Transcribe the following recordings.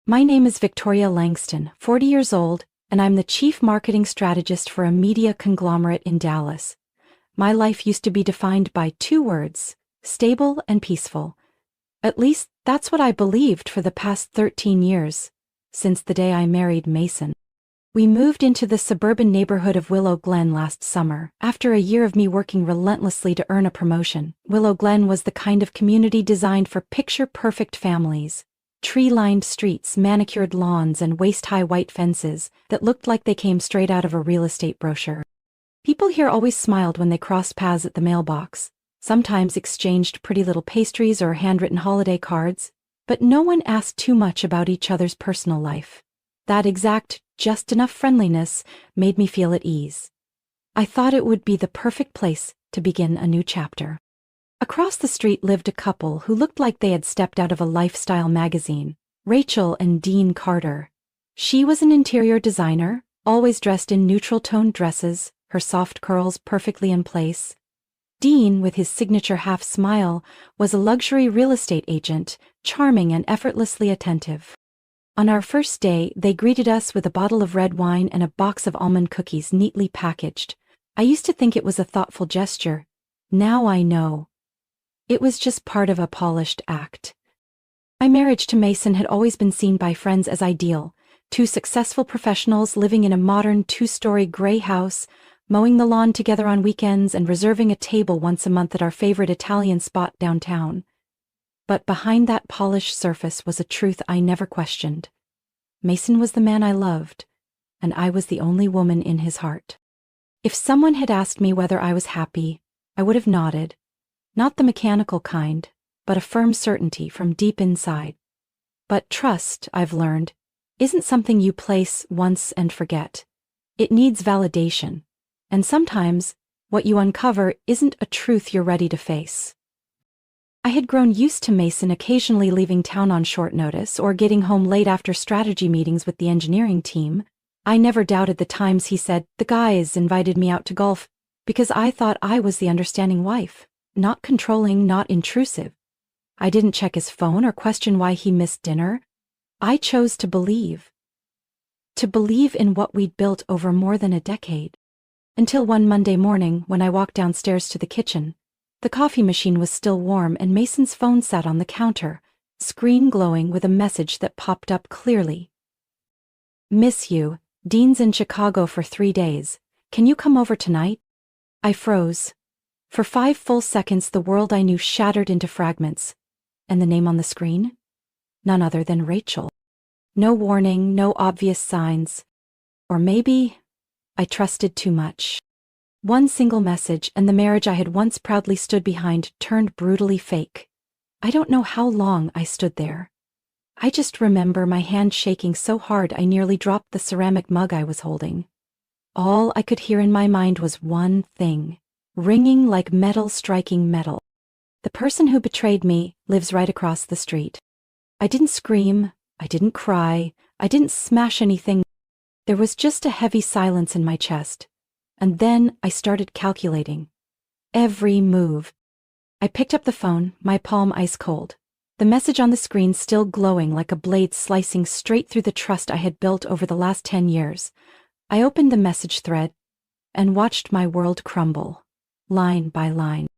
My name is Victoria Langston, 40 years old, and I'm the chief marketing strategist for a media conglomerate in Dallas. My life used to be defined by two words: stable and peaceful. At least, that's what I believed for the past 13 years, since the day I married Mason. We moved into the suburban neighborhood of Willow Glen last summer, after a year of me working relentlessly to earn a promotion. Willow Glen was the kind of community designed for picture-perfect families. Tree-lined streets, manicured lawns, and waist-high white fences that looked like they came straight out of a real estate brochure. People here always smiled when they crossed paths at the mailbox, sometimes exchanged pretty little pastries or handwritten holiday cards, but no one asked too much about each other's personal life. That exact, just enough friendliness made me feel at ease. I thought it would be the perfect place to begin a new chapter. Across the street lived a couple who looked like they had stepped out of a lifestyle magazine, Rachel and Dean Carter. She was an interior designer, always dressed in neutral-toned dresses, her soft curls perfectly in place. Dean, with his signature half-smile, was a luxury real estate agent, charming and effortlessly attentive. On our first day, they greeted us with a bottle of red wine and a box of almond cookies neatly packaged. I used to think it was a thoughtful gesture. Now I know. It was just part of a polished act. My marriage to Mason had always been seen by friends as ideal: two successful professionals living in a modern two-story gray house, mowing the lawn together on weekends and reserving a table once a month at our favorite Italian spot downtown. But behind that polished surface was a truth I never questioned. Mason was the man I loved, and I was the only woman in his heart. If someone had asked me whether I was happy, I would have nodded. Not the mechanical kind, but a firm certainty from deep inside. But trust, I've learned, isn't something you place once and forget. It needs validation, and sometimes what you uncover isn't a truth you're ready to face. I had grown used to Mason occasionally leaving town on short notice or getting home late after strategy meetings with the engineering team. I never doubted the times he said, "The guys invited me out to golf," because I thought I was the understanding wife, not controlling, not intrusive. I didn't check his phone or question why he missed dinner. I chose to believe. To believe in what we'd built over more than a decade. Until one Monday morning, when I walked downstairs to the kitchen, the coffee machine was still warm and Mason's phone sat on the counter, screen glowing with a message that popped up clearly. "Miss you. Dean's in Chicago for 3 days. Can you come over tonight?" I froze. For 5 full seconds the world I knew shattered into fragments. And the name on the screen? None other than Rachel. No warning, no obvious signs. Or maybe I trusted too much. One single message, and the marriage I had once proudly stood behind turned brutally fake. I don't know how long I stood there. I just remember my hand shaking so hard I nearly dropped the ceramic mug I was holding. All I could hear in my mind was one thing, ringing like metal striking metal. The person who betrayed me lives right across the street. I didn't scream, I didn't cry, I didn't smash anything. There was just a heavy silence in my chest. And then I started calculating. Every move. I picked up the phone, my palm ice cold. The message on the screen still glowing like a blade slicing straight through the trust I had built over the last 10 years. I opened the message thread and watched my world crumble, line by line.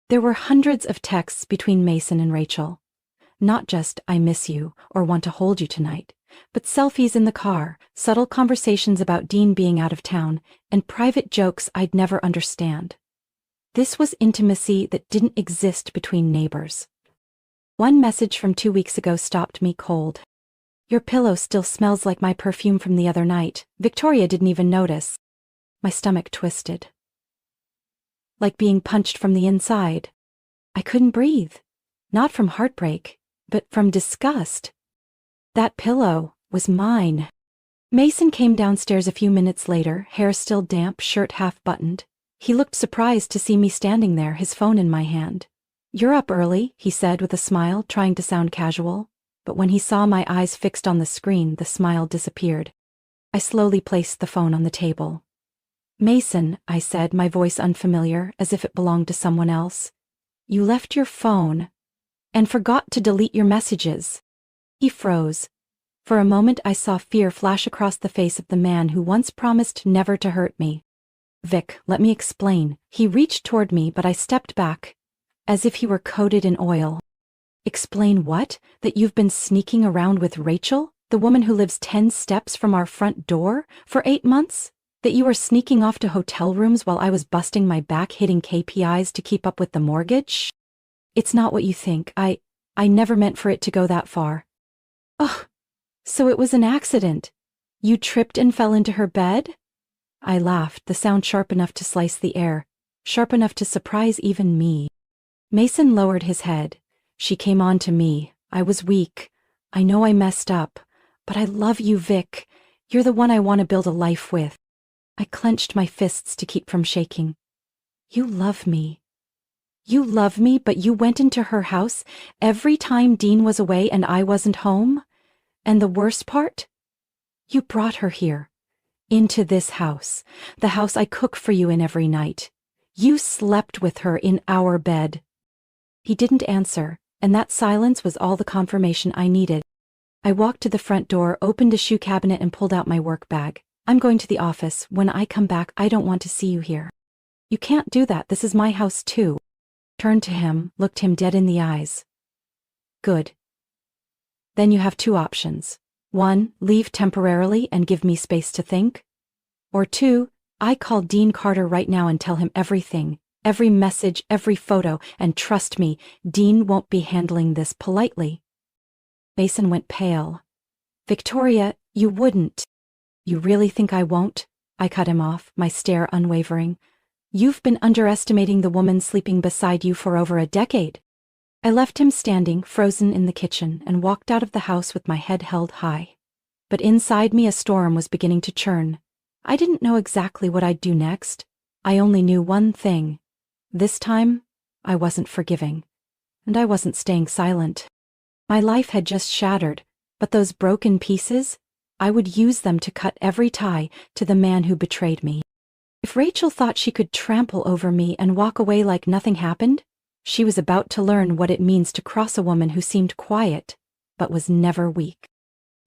There were hundreds of texts between Mason and Rachel. Not just "I miss you" or "want to hold you tonight," but selfies in the car, subtle conversations about Dean being out of town, and private jokes I'd never understand. This was intimacy that didn't exist between neighbors. One message from 2 weeks ago stopped me cold. "Your pillow still smells like my perfume from the other night. Victoria didn't even notice." My stomach twisted. Like being punched from the inside. I couldn't breathe. Not from heartbreak, but from disgust. That pillow was mine. Mason came downstairs a few minutes later, hair still damp, shirt half buttoned. He looked surprised to see me standing there, his phone in my hand. "You're up early," he said with a smile, trying to sound casual. But when he saw my eyes fixed on the screen, the smile disappeared. I slowly placed the phone on the table. "Mason," I said, my voice unfamiliar, as if it belonged to someone else. "You left your phone and forgot to delete your messages." He froze. For a moment I saw fear flash across the face of the man who once promised never to hurt me. Vic, let me explain. He reached toward me, but I stepped back, as if he were coated in oil. Explain what? That you've been sneaking around with Rachel, the woman who lives 10 steps from our front door, for 8 months? That you were sneaking off to hotel rooms while I was busting my back hitting KPIs to keep up with the mortgage? It's not what you think. I never meant for it to go that far. Ugh. So it was an accident. You tripped and fell into her bed? I laughed, the sound sharp enough to slice the air, sharp enough to surprise even me. Mason lowered his head. She came on to me. I was weak. I know I messed up, but I love you, Vic. You're the one I want to build a life with. I clenched my fists to keep from shaking. You love me. You love me, but you went into her house every time Dean was away and I wasn't home? And the worst part? You brought her here. Into this house. The house I cook for you in every night. You slept with her in our bed. He didn't answer, and that silence was all the confirmation I needed. I walked to the front door, opened a shoe cabinet and pulled out my work bag. I'm going to the office. When I come back, I don't want to see you here. You can't do that. This is my house too. Turned to him, looked him dead in the eyes. Good. Then you have 2 options. 1, leave temporarily and give me space to think. Or 2, I call Dean Carter right now and tell him everything, every message, every photo, and trust me, Dean won't be handling this politely. Mason went pale. Victoria, you wouldn't. You really think I won't? I cut him off, my stare unwavering. You've been underestimating the woman sleeping beside you for over a decade. I left him standing, frozen in the kitchen, and walked out of the house with my head held high. But inside me a storm was beginning to churn. I didn't know exactly what I'd do next. I only knew one thing. This time, I wasn't forgiving. And I wasn't staying silent. My life had just shattered, but those broken pieces, I would use them to cut every tie to the man who betrayed me. If Rachel thought she could trample over me and walk away like nothing happened, she was about to learn what it means to cross a woman who seemed quiet, but was never weak.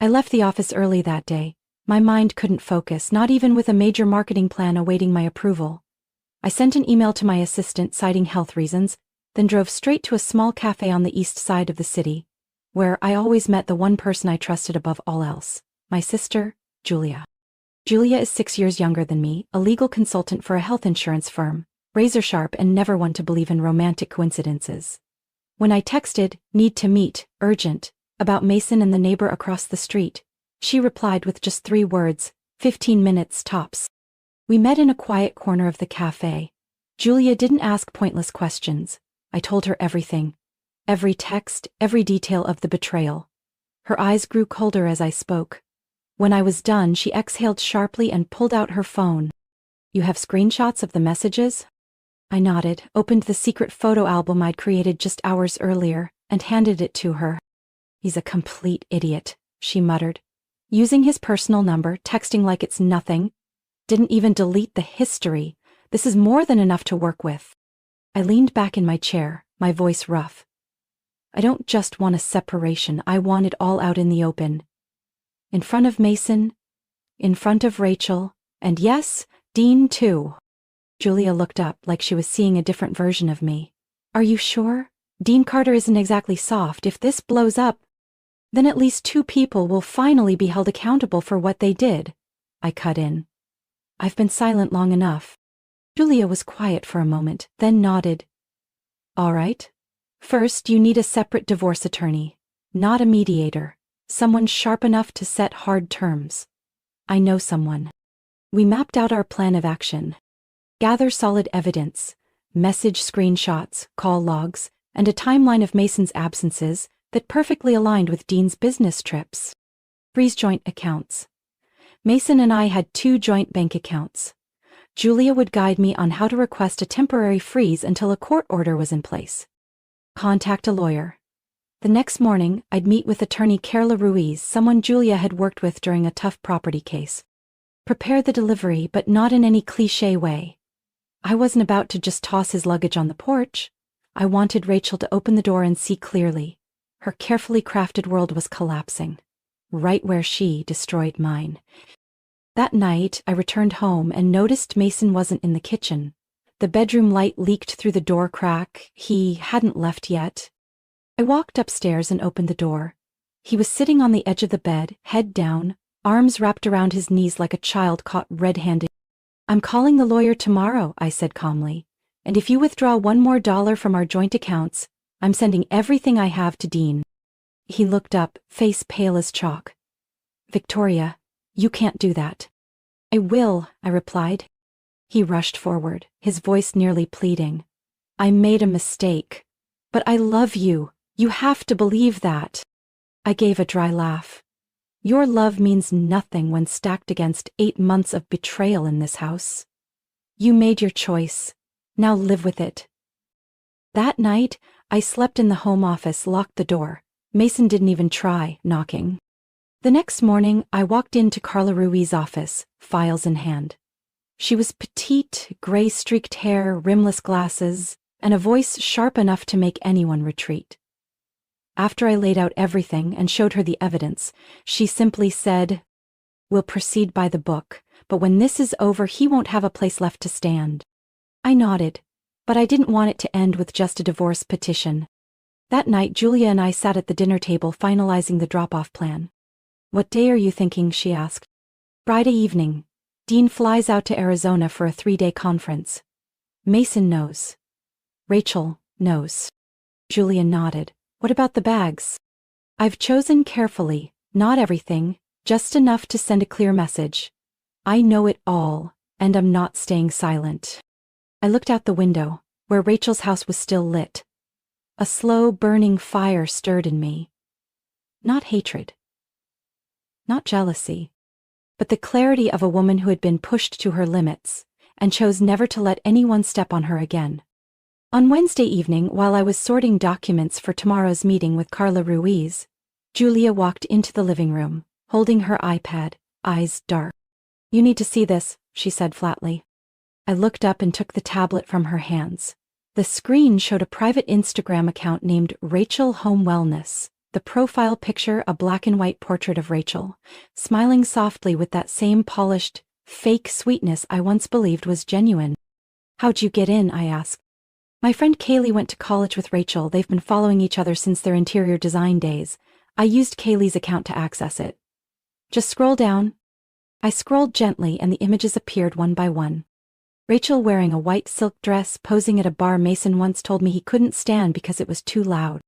I left the office early that day. My mind couldn't focus, not even with a major marketing plan awaiting my approval. I sent an email to my assistant citing health reasons, then drove straight to a small cafe on the east side of the city, where I always met the one person I trusted above all else, my sister, Julia. Julia is 6 years younger than me, a legal consultant for a health insurance firm, razor sharp and never one to believe in romantic coincidences. When I texted, need to meet, urgent, about Mason and the neighbor across the street, she replied with just 3 words, 15 minutes tops. We met in a quiet corner of the cafe. Julia didn't ask pointless questions. I told her everything. Every text, every detail of the betrayal. Her eyes grew colder as I spoke. When I was done, she exhaled sharply and pulled out her phone. You have screenshots of the messages? I nodded, opened the secret photo album I'd created just hours earlier, and handed it to her. He's a complete idiot, she muttered. Using his personal number, texting like it's nothing. Didn't even delete the history. This is more than enough to work with. I leaned back in my chair, my voice rough. I don't just want a separation, I want it all out in the open. In front of Mason, in front of Rachel, and yes, Dean too. Julia looked up like she was seeing a different version of me. Are you sure? Dean Carter isn't exactly soft. If this blows up, then at least 2 people will finally be held accountable for what they did. I cut in. I've been silent long enough. Julia was quiet for a moment, then nodded. All right. First, you need a separate divorce attorney, not a mediator, someone sharp enough to set hard terms. I know someone. We mapped out our plan of action. Gather solid evidence, message screenshots, call logs, and a timeline of Mason's absences that perfectly aligned with Dean's business trips. Freeze joint accounts. Mason and I had 2 joint bank accounts. Julia would guide me on how to request a temporary freeze until a court order was in place. Contact a lawyer. The next morning, I'd meet with attorney Carla Ruiz, someone Julia had worked with during a tough property case. Prepare the delivery, but not in any cliché way. I wasn't about to just toss his luggage on the porch. I wanted Rachel to open the door and see clearly. Her carefully crafted world was collapsing. right where she destroyed mine. That night, I returned home and noticed Mason wasn't in the kitchen. The bedroom light leaked through the door crack. He hadn't left yet. I walked upstairs and opened the door. He was sitting on the edge of the bed, head down, arms wrapped around his knees like a child caught red-handed. "I'm calling the lawyer tomorrow," I said calmly. "And if you withdraw $1 more from our joint accounts, I'm sending everything I have to Dean." He looked up, face pale as chalk. "Victoria, you can't do that." "I will," I replied. He rushed forward, his voice nearly pleading. "I made a mistake. But I love you. You have to believe that." I gave a dry laugh. "Your love means nothing when stacked against 8 months of betrayal in this house. You made your choice. Now live with it." That night, I slept in the home office, locked the door. Mason didn't even try knocking. The next morning, I walked into Carla Ruiz's office, files in hand. She was petite, gray-streaked hair, rimless glasses, and a voice sharp enough to make anyone retreat. After I laid out everything and showed her the evidence, she simply said, "We'll proceed by the book, but when this is over, he won't have a place left to stand." I nodded, but I didn't want it to end with just a divorce petition. That night, Julia and I sat at the dinner table finalizing the drop-off plan. "What day are you thinking?" she asked. "Friday evening. Dean flies out to Arizona for a 3-day conference. Mason knows. Rachel knows." Julia nodded. "What about the bags?" "I've chosen carefully, not everything, just enough to send a clear message. I know it all, and I'm not staying silent." I looked out the window, where Rachel's house was still lit. A slow, burning fire stirred in me. Not hatred. Not jealousy. But the clarity of a woman who had been pushed to her limits, and chose never to let anyone step on her again. On Wednesday evening, while I was sorting documents for tomorrow's meeting with Carla Ruiz, Julia walked into the living room, holding her iPad, eyes dark. "You need to see this," she said flatly. I looked up and took the tablet from her hands. The screen showed a private Instagram account named Rachel Home Wellness. The profile picture, a black and white portrait of Rachel, smiling softly with that same polished, fake sweetness I once believed was genuine. "How'd you get in?" I asked. "My friend Kaylee went to college with Rachel. They've been following each other since their interior design days. I used Kaylee's account to access it." "Just scroll down." I scrolled gently and the images appeared one by one. Rachel wearing a white silk dress, posing at a bar Mason once told me he couldn't stand because it was too loud.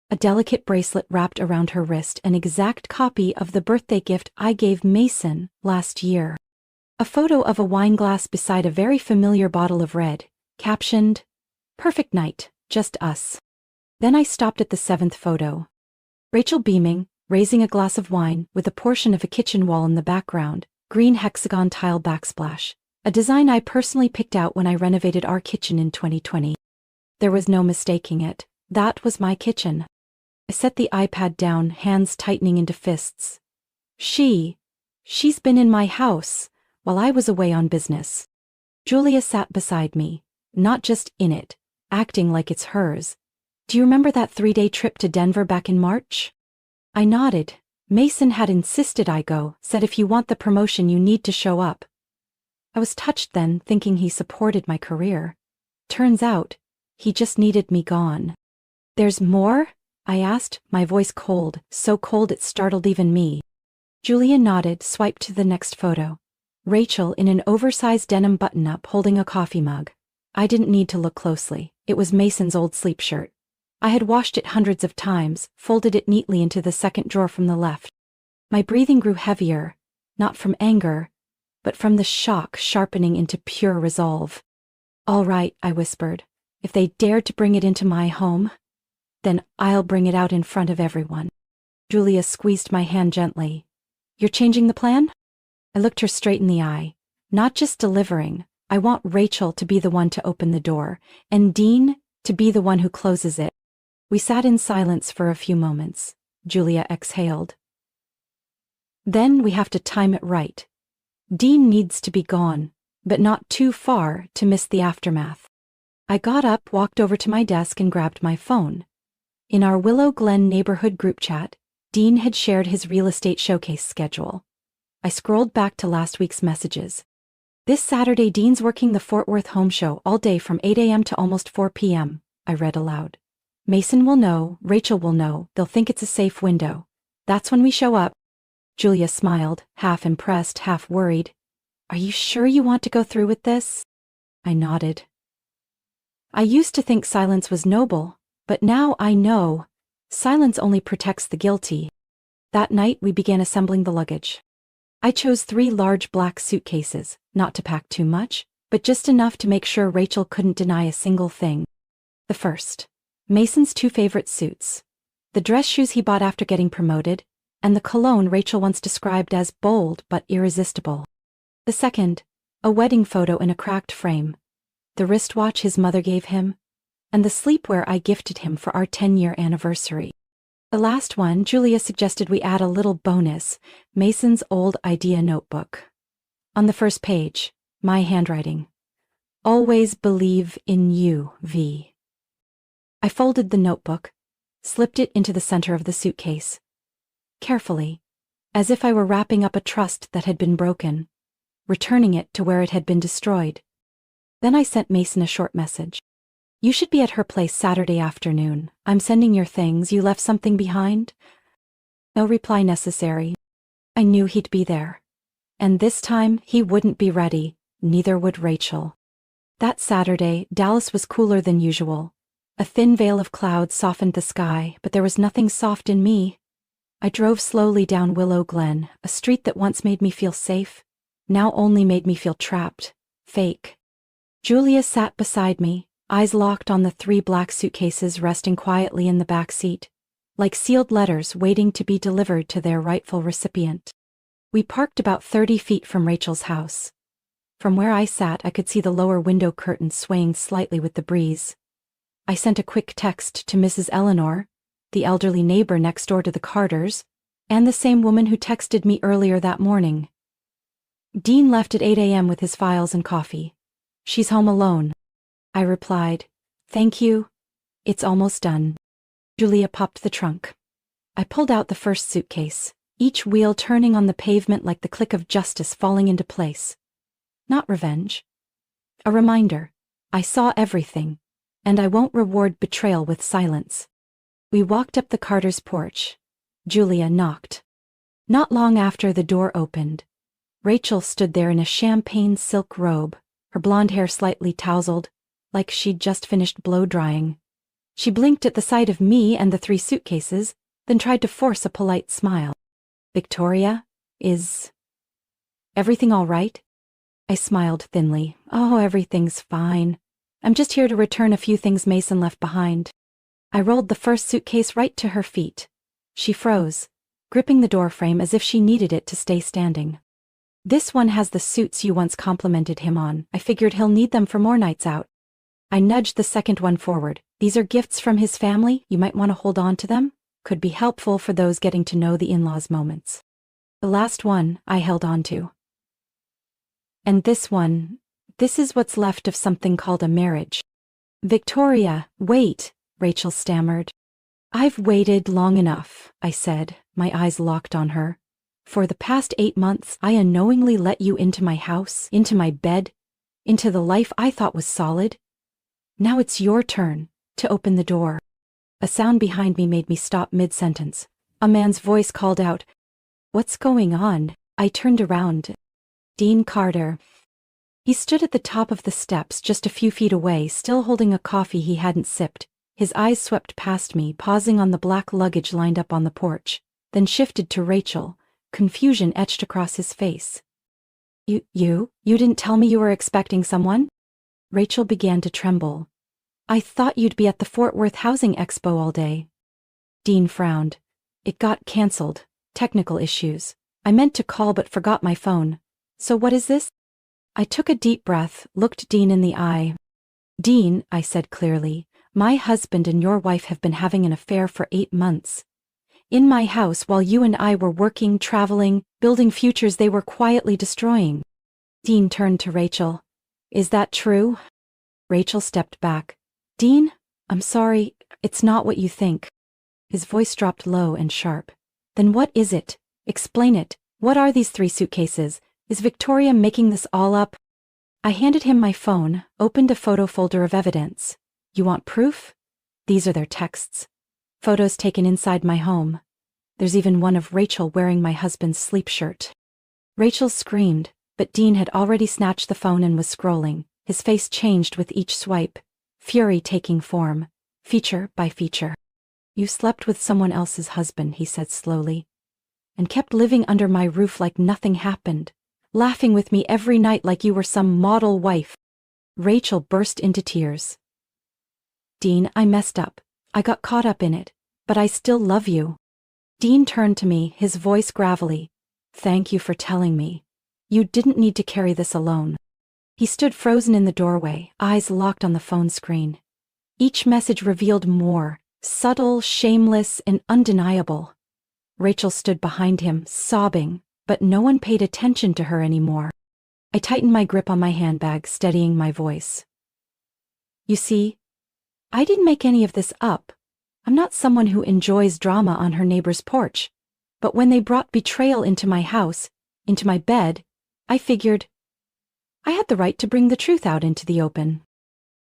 A delicate bracelet wrapped around her wrist, an exact copy of the birthday gift I gave Mason last year. A photo of a wine glass beside a very familiar bottle of red, captioned, "Perfect night, just us." Then I stopped at the 7th photo. Rachel beaming, raising a glass of wine, with a portion of a kitchen wall in the background, green hexagon tile backsplash, a design I personally picked out when I renovated our kitchen in 2020. There was no mistaking it. That was my kitchen. I set the iPad down, hands tightening into fists. She's been in my house while I was away on business. Julia sat beside me, not just in it, acting like it's hers. "Do you remember that 3-day trip to Denver back in March?" I nodded. Mason had insisted I go, said if you want the promotion you need to show up. I was touched then, thinking he supported my career. Turns out, he just needed me gone. "There's more?" I asked, my voice cold, so cold it startled even me. Julia nodded, swiped to the next photo. Rachel in an oversized denim button-up holding a coffee mug. I didn't need to look closely. It was Mason's old sleep shirt. I had washed it hundreds of times, folded it neatly into the second drawer from the left. My breathing grew heavier, not from anger, but from the shock sharpening into pure resolve. "All right," I whispered. "If they dared to bring it into my home, then I'll bring it out in front of everyone." Julia squeezed my hand gently. "You're changing the plan?" I looked her straight in the eye. "Not just delivering. I want Rachel to be the one to open the door, and Dean to be the one who closes it." We sat in silence for a few moments. Julia exhaled. "Then we have to time it right. Dean needs to be gone, but not too far to miss the aftermath." I got up, walked over to my desk and grabbed my phone. In our Willow Glen neighborhood group chat, Dean had shared his real estate showcase schedule. I scrolled back to last week's messages. This Saturday Dean's working the Fort Worth home show all day from 8 a.m. to almost 4 p.m., I read aloud. Mason will know, Rachel will know, they'll think it's a safe window. That's when we show up. Julia smiled, half impressed, half worried. Are you sure you want to go through with this? I nodded. I used to think silence was noble, but now I know. Silence only protects the guilty. That night we began assembling the luggage. I chose 3 large black suitcases, not to pack too much, but just enough to make sure Rachel couldn't deny a single thing. The first, Mason's 2 favorite suits. The dress shoes he bought after getting promoted, and the cologne Rachel once described as bold but irresistible. The second, a wedding photo in a cracked frame. The wristwatch his mother gave him, and the sleepwear I gifted him for our 10-year anniversary. The last one, Julia suggested we add a little bonus, Mason's old idea notebook. On the first page, my handwriting. Always believe in you, V. I folded the notebook, slipped it into the center of the suitcase. Carefully, as if I were wrapping up a trust that had been broken, returning it to where it had been destroyed. Then I sent Mason a short message. You should be at her place Saturday afternoon. I'm sending your things. You left something behind? No reply necessary. I knew he'd be there. And this time he wouldn't be ready, neither would Rachel. That Saturday, Dallas was cooler than usual. A thin veil of clouds softened the sky, but there was nothing soft in me. I drove slowly down Willow Glen, a street that once made me feel safe, now only made me feel trapped, fake. Julia sat beside me, eyes locked on the 3 black suitcases resting quietly in the back seat, like sealed letters waiting to be delivered to their rightful recipient. We parked about 30 feet from Rachel's house. From where I sat, I could see the lower window curtains swaying slightly with the breeze. I sent a quick text to Mrs. Eleanor, the elderly neighbor next door to the Carters, and the same woman who texted me earlier that morning. Dean left at 8 a.m. with his files and coffee. She's home alone. I replied, thank you. It's almost done. Julia popped the trunk. I pulled out the first suitcase, each wheel turning on the pavement like the click of justice falling into place. Not revenge. A reminder. I saw everything, and I won't reward betrayal with silence. We walked up the Carters' porch. Julia knocked. Not long after the door opened, Rachel stood there in a champagne silk robe, her blonde hair slightly tousled, like she'd just finished blow-drying. She blinked at the sight of me and the 3 suitcases, then tried to force a polite smile. Victoria, is everything all right? I smiled thinly. Oh, everything's fine. I'm just here to return a few things Mason left behind. I rolled the first suitcase right to her feet. She froze, gripping the doorframe as if she needed it to stay standing. This one has the suits you once complimented him on. I figured he'll need them for more nights out. I nudged the second one forward. These are gifts from his family. You might want to hold on to them. Could be helpful for those getting to know the in-laws moments. The last one I held on to. And this one, this is what's left of something called a marriage. Victoria, wait, Rachel stammered. I've waited long enough, I said, my eyes locked on her. For the past 8 months, I unknowingly let you into my house, into my bed, into the life I thought was solid. Now it's your turn to open the door. A sound behind me made me stop mid-sentence. A man's voice called out, "What's going on?" I turned around. Dean Carter. He stood at the top of the steps just a few feet away, still holding a coffee he hadn't sipped. His eyes swept past me, pausing on the black luggage lined up on the porch, then shifted to Rachel, confusion etched across his face. You didn't tell me you were expecting someone?" Rachel began to tremble. "I thought you'd be at the Fort Worth Housing Expo all day." Dean frowned. "It got cancelled. Technical issues. I meant to call but forgot my phone. So what is this?" I took a deep breath, looked Dean in the eye. "Dean," I said clearly, "my husband and your wife have been having an affair for 8 months. In my house while you and I were working, traveling, building futures they were quietly destroying." Dean turned to Rachel. "Is that true?" Rachel stepped back. "Dean, I'm sorry, it's not what you think." His voice dropped low and sharp. Then what is it? Explain it. What are these 3 suitcases? Is Victoria making this all up? I handed him my phone, opened a photo folder of evidence. You want proof? These are their texts. Photos taken inside my home. There's even one of Rachel wearing my husband's sleep shirt. Rachel screamed, but Dean had already snatched the phone and was scrolling. His face changed with each swipe, fury taking form, feature by feature. You slept with someone else's husband, he said slowly, and kept living under my roof like nothing happened, laughing with me every night like you were some model wife. Rachel burst into tears. Dean, I messed up. I got caught up in it, but I still love you. Dean turned to me, his voice gravelly. Thank you for telling me. You didn't need to carry this alone. He stood frozen in the doorway, eyes locked on the phone screen. Each message revealed more, subtle, shameless, and undeniable. Rachel stood behind him, sobbing, but no one paid attention to her anymore. I tightened my grip on my handbag, steadying my voice. You see, I didn't make any of this up. I'm not someone who enjoys drama on her neighbor's porch. But when they brought betrayal into my house, into my bed, I figured I had the right to bring the truth out into the open.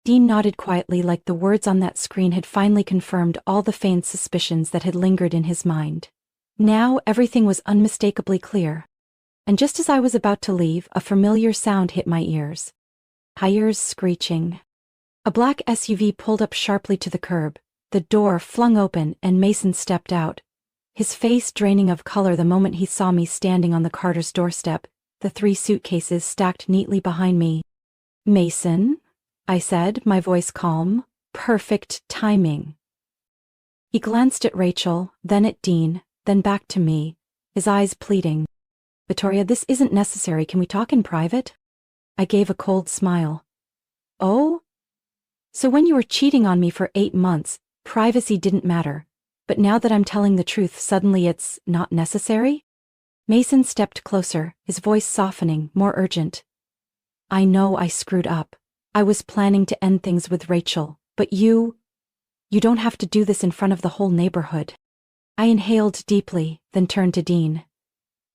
Dean nodded quietly like the words on that screen had finally confirmed all the faint suspicions that had lingered in his mind. Now everything was unmistakably clear. And just as I was about to leave, a familiar sound hit my ears. Tires screeching. A black SUV pulled up sharply to the curb, the door flung open and Mason stepped out, his face draining of color the moment he saw me standing on the Carter's doorstep, the 3 suitcases stacked neatly behind me. Mason, I said, my voice calm. Perfect timing. He glanced at Rachel, then at Dean, then back to me, his eyes pleading. Victoria, this isn't necessary. Can we talk in private? I gave a cold smile. Oh? So when you were cheating on me for 8 months, privacy didn't matter. But now that I'm telling the truth, suddenly it's not necessary? Mason stepped closer, his voice softening, more urgent. I know I screwed up. I was planning to end things with Rachel, but you don't have to do this in front of the whole neighborhood. I inhaled deeply, then turned to Dean.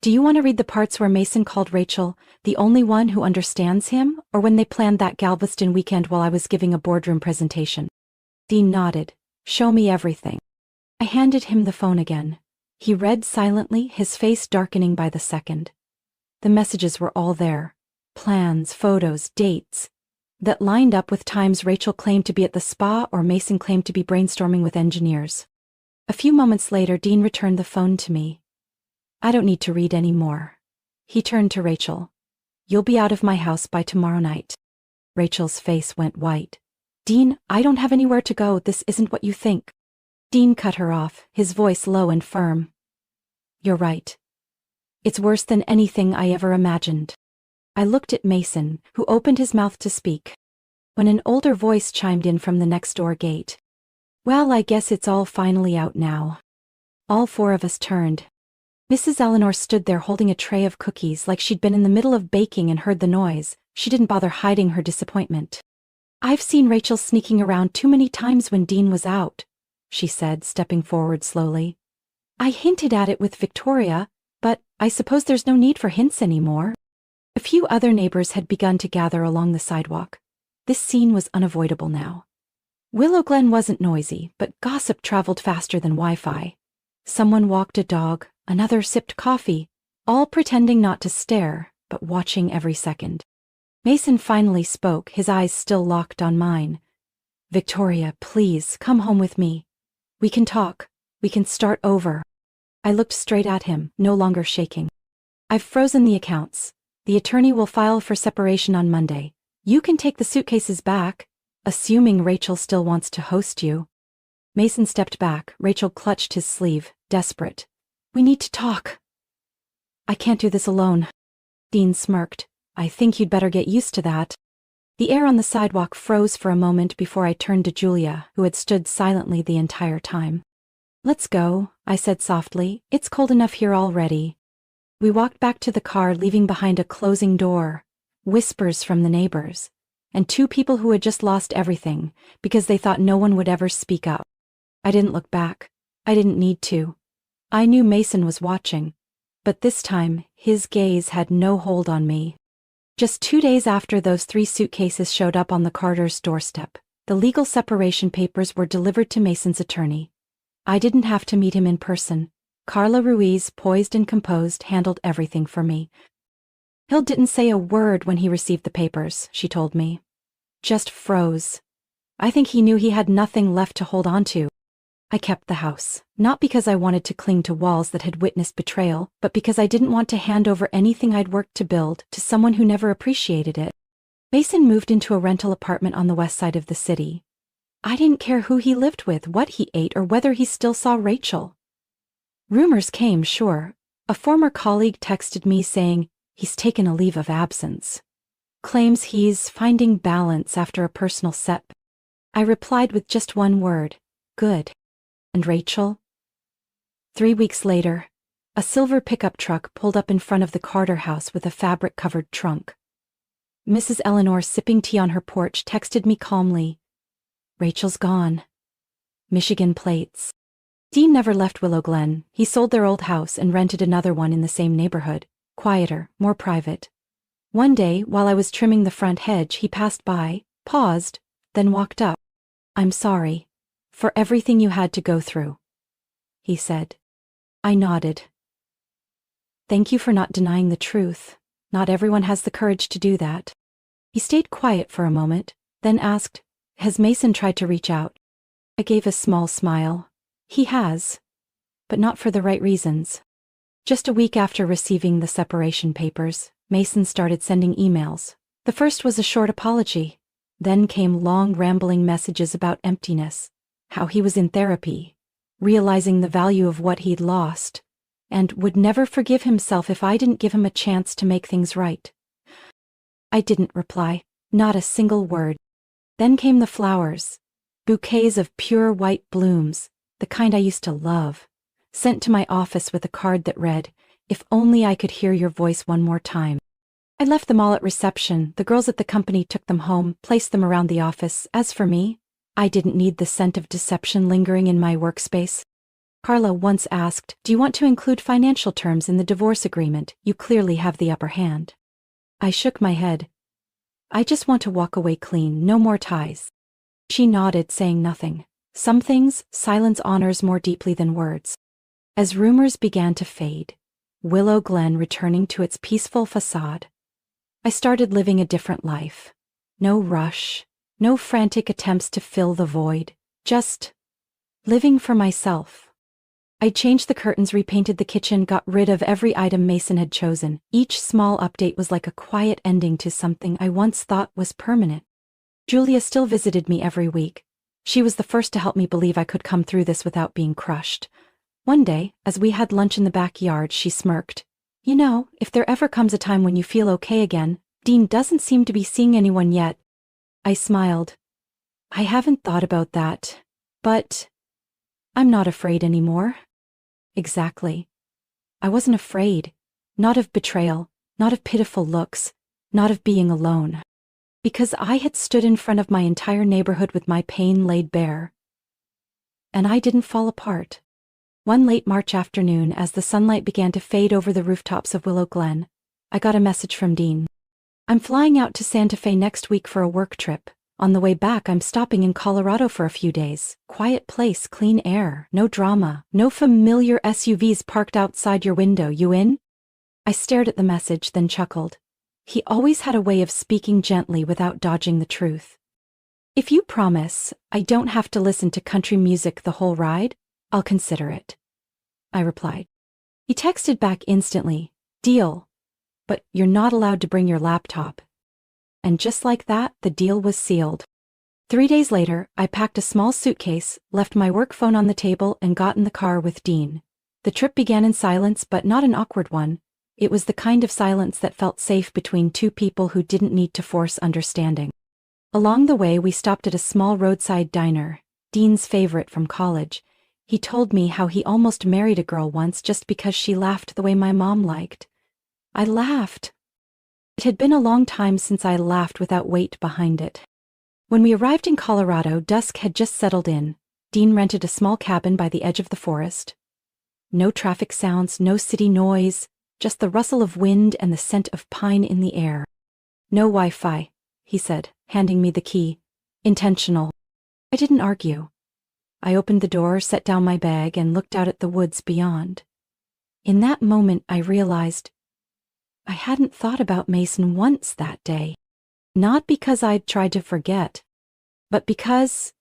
Do you want to read the parts where Mason called Rachel the only one who understands him, or when they planned that Galveston weekend while I was giving a boardroom presentation? Dean nodded. Show me everything. I handed him the phone again. He read silently, his face darkening by the second. The messages were all there. Plans, photos, dates. That lined up with times Rachel claimed to be at the spa or Mason claimed to be brainstorming with engineers. A few moments later, Dean returned the phone to me. I don't need to read any more. He turned to Rachel. You'll be out of my house by tomorrow night. Rachel's face went white. Dean, I don't have anywhere to go. This isn't what you think. Dean cut her off, his voice low and firm. You're right. It's worse than anything I ever imagined. I looked at Mason, who opened his mouth to speak, when an older voice chimed in from the next door gate. Well, I guess it's all finally out now. All 4 of us turned. Mrs. Eleanor stood there holding a tray of cookies like she'd been in the middle of baking and heard the noise. She didn't bother hiding her disappointment. I've seen Rachel sneaking around too many times when Dean was out, she said, stepping forward slowly. I hinted at it with Victoria, but I suppose there's no need for hints anymore. A few other neighbors had begun to gather along the sidewalk. This scene was unavoidable now. Willow Glen wasn't noisy, but gossip traveled faster than Wi-Fi. Someone walked a dog, another sipped coffee, all pretending not to stare, but watching every second. Mason finally spoke, his eyes still locked on mine. Victoria, please, come home with me. We can talk. We can start over. I looked straight at him, no longer shaking. I've frozen the accounts. The attorney will file for separation on Monday. You can take the suitcases back, assuming Rachel still wants to host you. Mason stepped back. Rachel clutched his sleeve, desperate. We need to talk. I can't do this alone. Dean smirked. I think you'd better get used to that. The air on the sidewalk froze for a moment before I turned to Julia, who had stood silently the entire time. Let's go, I said softly. It's cold enough here already. We walked back to the car, leaving behind a closing door, whispers from the neighbors, and 2 people who had just lost everything because they thought no one would ever speak up. I didn't look back. I didn't need to. I knew Mason was watching, but this time, his gaze had no hold on me. Just 2 days after those 3 suitcases showed up on the Carters' doorstep, the legal separation papers were delivered to Mason's attorney. I didn't have to meet him in person. Carla Ruiz, poised and composed, handled everything for me. Hill didn't say a word when he received the papers, she told me. Just froze. I think he knew he had nothing left to hold on to. I kept the house, not because I wanted to cling to walls that had witnessed betrayal, but because I didn't want to hand over anything I'd worked to build to someone who never appreciated it. Mason moved into a rental apartment on the west side of the city. I didn't care who he lived with, what he ate, or whether he still saw Rachel. Rumors came, sure. A former colleague texted me saying he's taken a leave of absence. Claims he's finding balance after a personal setback. I replied with just one word: good. And Rachel? 3 weeks later, a silver pickup truck pulled up in front of the Carter house with a fabric-covered trunk. Mrs. Eleanor, sipping tea on her porch, texted me calmly, "Rachel's gone. Michigan plates." Dean never left Willow Glen. He sold their old house and rented another one in the same neighborhood, quieter, more private. One day, while I was trimming the front hedge, he passed by, paused, then walked up. "I'm sorry for everything you had to go through," he said. I nodded. "Thank you for not denying the truth. Not everyone has the courage to do that." He stayed quiet for a moment, then asked, "Has Mason tried to reach out?" I gave a small smile. "He has, but not for the right reasons." Just a week after receiving the separation papers, Mason started sending emails. The first was a short apology. Then came long, rambling messages about emptiness, how he was in therapy, realizing the value of what he'd lost, and would never forgive himself if I didn't give him a chance to make things right. I didn't reply, not a single word. Then came the flowers, bouquets of pure white blooms, the kind I used to love, sent to my office with a card that read, "If only I could hear your voice one more time." I left them all at reception. The girls at the company took them home, placed them around the office. As for me, I didn't need the scent of deception lingering in my workspace. Carla once asked, "Do you want to include financial terms in the divorce agreement? You clearly have the upper hand." I shook my head. "I just want to walk away clean, no more ties." She nodded, saying nothing. Some things silence honors more deeply than words. As rumors began to fade, Willow Glen returning to its peaceful facade, I started living a different life. No rush, no frantic attempts to fill the void, just living for myself. I changed the curtains, repainted the kitchen, got rid of every item Mason had chosen. Each small update was like a quiet ending to something I once thought was permanent. Julia still visited me every week. She was the first to help me believe I could come through this without being crushed. One day, as we had lunch in the backyard, she smirked. "You know, if there ever comes a time when you feel okay again, Dean doesn't seem to be seeing anyone yet." I smiled. "I haven't thought about that, but I'm not afraid anymore." Exactly. I wasn't afraid. Not of betrayal, not of pitiful looks, not of being alone. Because I had stood in front of my entire neighborhood with my pain laid bare. And I didn't fall apart. One late March afternoon, as the sunlight began to fade over the rooftops of Willow Glen, I got a message from Dean. "I'm flying out to Santa Fe next week for a work trip. On the way back, I'm stopping in Colorado for a few days. Quiet place, clean air, no drama, no familiar SUVs parked outside your window. You in?" I stared at the message, then chuckled. He always had a way of speaking gently without dodging the truth. "If you promise I don't have to listen to country music the whole ride, I'll consider it," I replied. He texted back instantly, "Deal. But you're not allowed to bring your laptop." And just like that, the deal was sealed. 3 days later, I packed a small suitcase, left my work phone on the table, and got in the car with Dean. The trip began in silence, but not an awkward one. It was the kind of silence that felt safe between two people who didn't need to force understanding. Along the way, we stopped at a small roadside diner, Dean's favorite from college. He told me how he almost married a girl once just because she laughed the way my mom liked. I laughed. It had been a long time since I laughed without weight behind it. When we arrived in Colorado, dusk had just settled in. Dean rented a small cabin by the edge of the forest. No traffic sounds, no city noise, just the rustle of wind and the scent of pine in the air. No Wi-Fi, he said, handing me the key. Intentional. I didn't argue. I opened the door, set down my bag, and looked out at the woods beyond. In that moment, I realized I hadn't thought about Mason once that day. Not because I'd tried to forget, but because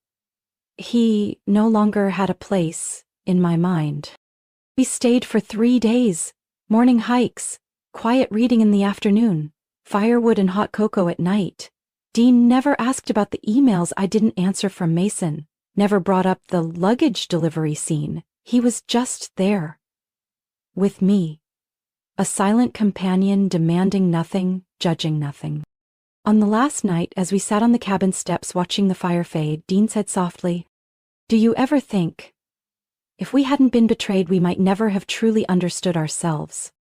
he no longer had a place in my mind. We stayed for 3 days, morning hikes, quiet reading in the afternoon, firewood and hot cocoa at night. Dean never asked about the emails I didn't answer from Mason, never brought up the luggage delivery scene. He was just there. With me. A silent companion demanding nothing, judging nothing. On the last night, as we sat on the cabin steps watching the fire fade, Dean said softly, "Do you ever think, if we hadn't been betrayed, we might never have truly understood ourselves?"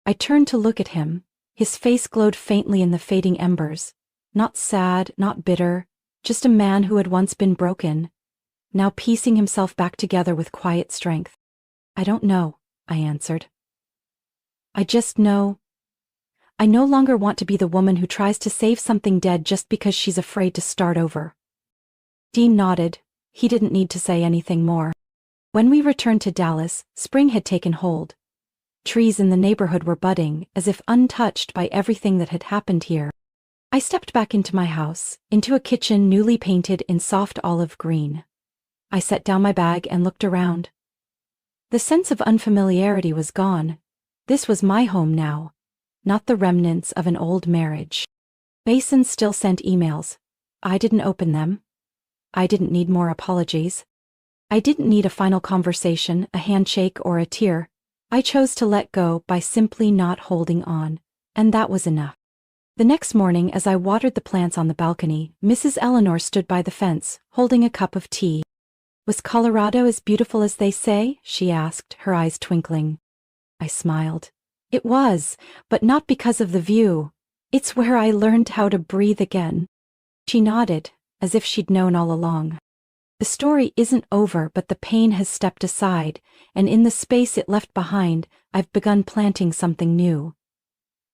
I turned to look at him. His face glowed faintly in the fading embers. Not sad, not bitter, just a man who had once been broken, now piecing himself back together with quiet strength. "I don't know," I answered. "I just know I no longer want to be the woman who tries to save something dead just because she's afraid to start over." Dean nodded. He didn't need to say anything more. When we returned to Dallas, spring had taken hold. Trees in the neighborhood were budding, as if untouched by everything that had happened here. I stepped back into my house, into a kitchen newly painted in soft olive green. I set down my bag and looked around. The sense of unfamiliarity was gone. This was my home now, not the remnants of an old marriage. Mason still sent emails. I didn't open them. I didn't need more apologies. I didn't need a final conversation, a handshake, or a tear. I chose to let go by simply not holding on, and that was enough. The next morning, as I watered the plants on the balcony, Mrs. Eleanor stood by the fence, holding a cup of tea. "Was Colorado as beautiful as they say?" she asked, her eyes twinkling. I smiled. "It was, but not because of the view. It's where I learned how to breathe again." She nodded, as if she'd known all along. The story isn't over, but the pain has stepped aside, and in the space it left behind, I've begun planting something new.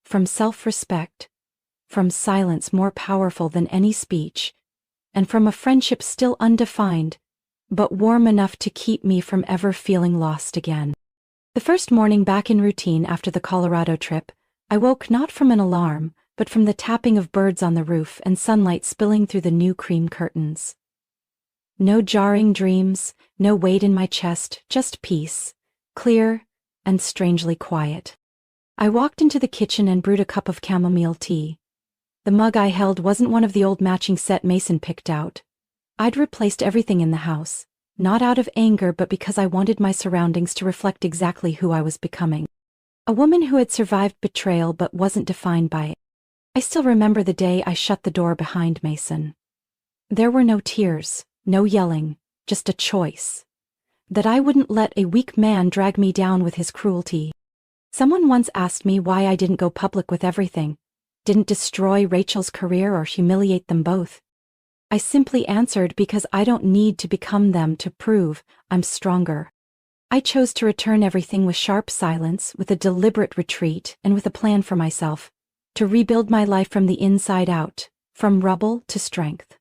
From self-respect, from silence more powerful than any speech, and from a friendship still undefined, but warm enough to keep me from ever feeling lost again. The first morning back in routine after the Colorado trip, I woke not from an alarm, but from the tapping of birds on the roof and sunlight spilling through the new cream curtains. No jarring dreams, no weight in my chest, just peace, clear and strangely quiet. I walked into the kitchen and brewed a cup of chamomile tea. The mug I held wasn't one of the old matching set Mason picked out. I'd replaced everything in the house, not out of anger but because I wanted my surroundings to reflect exactly who I was becoming. A woman who had survived betrayal but wasn't defined by it. I still remember the day I shut the door behind Mason. There were no tears, no yelling, just a choice. That I wouldn't let a weak man drag me down with his cruelty. Someone once asked me why I didn't go public with everything, didn't destroy Rachel's career or humiliate them both. I simply answered because I don't need to become them to prove I'm stronger. I chose to return everything with sharp silence, with a deliberate retreat, and with a plan for myself, to rebuild my life from the inside out, from rubble to strength.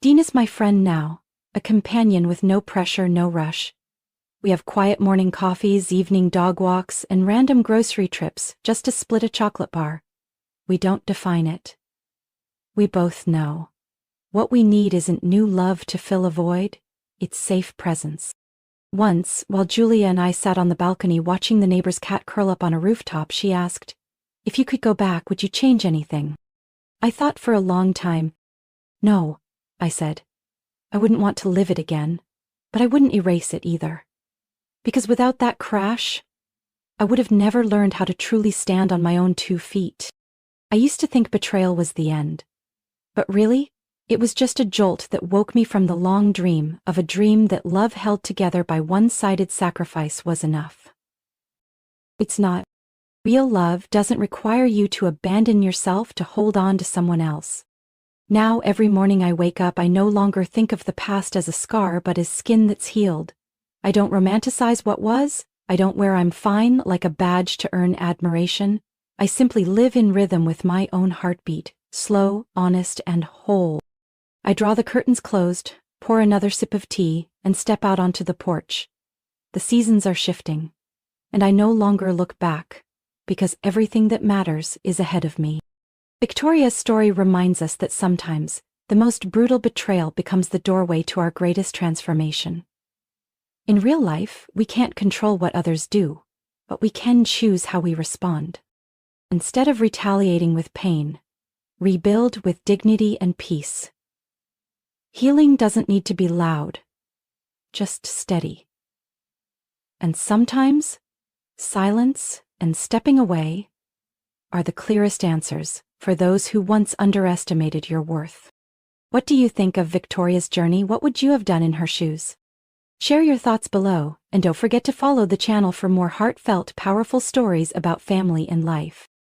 Dean is my friend now, a companion with no pressure, no rush. We have quiet morning coffees, evening dog walks, and random grocery trips just to split a chocolate bar. We don't define it. We both know. What we need isn't new love to fill a void, it's safe presence. Once, while Julia and I sat on the balcony watching the neighbor's cat curl up on a rooftop, she asked, "If you could go back, would you change anything?" I thought for a long time. "No," I said. "I wouldn't want to live it again, but I wouldn't erase it either. Because without that crash, I would have never learned how to truly stand on my own 2 feet. I used to think betrayal was the end. But really, it was just a jolt that woke me from the long dream of a dream that love held together by one-sided sacrifice was enough. It's not. Real love doesn't require you to abandon yourself to hold on to someone else. Now every morning I wake up, I no longer think of the past as a scar but as skin that's healed. I don't romanticize what was, I don't wear I'm fine like a badge to earn admiration. I simply live in rhythm with my own heartbeat, slow, honest, and whole. I draw the curtains closed, pour another sip of tea, and step out onto the porch. The seasons are shifting, and I no longer look back, because everything that matters is ahead of me. Victoria's story reminds us that sometimes, the most brutal betrayal becomes the doorway to our greatest transformation. In real life, we can't control what others do, but we can choose how we respond. Instead of retaliating with pain, rebuild with dignity and peace. Healing doesn't need to be loud, just steady. And sometimes, silence and stepping away are the clearest answers for those who once underestimated your worth. What do you think of Victoria's journey? What would you have done in her shoes? Share your thoughts below, and don't forget to follow the channel for more heartfelt, powerful stories about family and life.